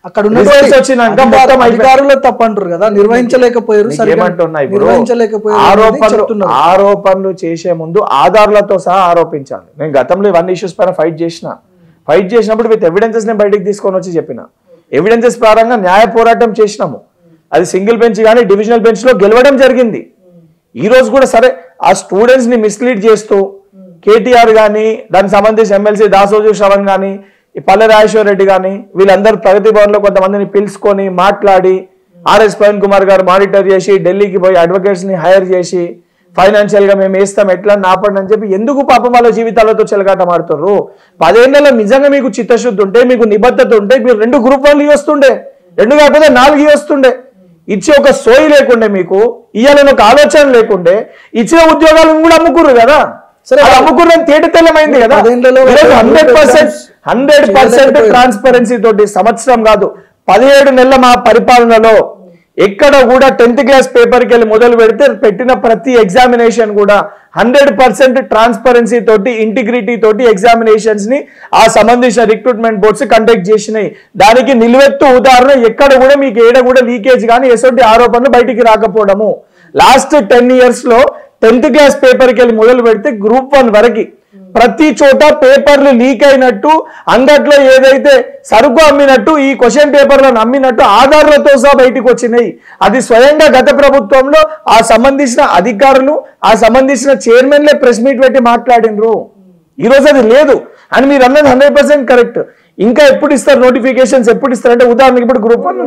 అక్కడ ఉన్న అధికారులు తప్పంటారు కదా, నిర్వహించలేకపోయారు. ఆరోపణలు చేసే ముందు ఆధారాలతో సహా ఆరోపించాలి. నేను గతంలో ఇవన్నీ ఇష్యూస్ పైన ఫైట్ చేసినప్పుడు విత్ ఎవిడెన్సెస్ నేను బయటకు తీసుకొని వచ్చి చెప్పిన. ఎవిడెన్సెస్ ప్రారంగా న్యాయ పోరాటం చేసినాము. అది సింగిల్ బెంచ్ కానీ డివిజనల్ బెంచ్ లో గెలవడం జరిగింది. ఈ రోజు కూడా సరే ఆ స్టూడెంట్స్ ని మిస్లీడ్ చేస్తూ కేటీఆర్ కానీ దానికి సంబంధించి ఎమ్మెల్సీ దాసోజు శ్రవణ్ కానీ పల్లె రాజేశ్వర రెడ్డి కానీ వీళ్ళందరూ ప్రగతి భవన్ లో కొంతమందిని పిలుచుకొని మాట్లాడి ఆర్ఎస్ ప్రవీణ్ కుమార్ గారు మానిటర్ చేసి ఢిల్లీకి పోయి అడ్వకేట్స్ ని హైర్ చేసి ఫైనాన్షియల్ గా మేము వేస్తాం ఎట్లా ఆపండి అని చెప్పి ఎందుకు పాపం వాళ్ళ జీవితాలతో చెలగాట మారుతారు. 10 ఏళ్లలో నిజంగా మీకు చిత్తశుద్ధి ఉంటే, మీకు నిబద్ధత ఉంటే మీరు 2 గ్రూప్ 1 వస్తుండే, 2 కాకపోతే 4 వస్తుండే. ఇచ్చే ఒక సోయి లేకుండే, మీకు ఇయ్యాలని ఒక ఆలోచన లేకుండే, ఇచ్చిన ఉద్యోగాలను కూడా అమ్ముకుర్రు కదా. సరే అమ్ముకుర్రని తేటతెల్లమైంది కదా. 100% ట్రాన్స్పరెన్సీ తోటి సంవత్సరం కాదు 17 నెలల మా పరిపాలనలో ఎక్కడ కూడా 10th క్లాస్ పేపర్కి వెళ్ళి మొదలు పెడితే పెట్టిన ప్రతి ఎగ్జామినేషన్ కూడా 100% ట్రాన్స్పరెన్సీ తోటి ఇంటిగ్రిటీ తోటి ఎగ్జామినేషన్స్ ని ఆ సంబంధించిన రిక్రూట్మెంట్ బోర్డ్స్ కండక్ట్ చేసినాయి. దానికి నిలువెత్తు ఉదాహరణ ఎక్కడ కూడా మీకు ఏడ కూడా లీకేజ్ కానీ ఎటువంటి ఆరోపణలు బయటికి రాకపోవడము. లాస్ట్ 10 years లో 10th క్లాస్ పేపర్కి వెళ్ళి మొదలు పెడితే గ్రూప్ 1 వరకు ప్రతి చోట పేపర్లు లీక్ అయినట్టు, అంగట్లో ఏదైతే సరుకు అమ్మినట్టు, ఈ క్వశ్చన్ పేపర్లను అమ్మినట్టు ఆధారాలతో సహా బయటకు వచ్చినాయి. అది స్వయంగా గత ప్రభుత్వంలో ఆ సంబంధించిన అధికారులు, ఆ సంబంధించిన చైర్మన్లే ప్రెస్ మీట్ పెట్టి మాట్లాడినరు. ఈరోజు అది లేదు అని మీరు అన్నది 100% కరెక్ట్. ఇంకా ఎప్పుడు ఇస్తారు నోటిఫికేషన్స్, ఎప్పుడు ఇస్తారంటే ఉదాహరణకి ఇప్పుడు గ్రూప్ 1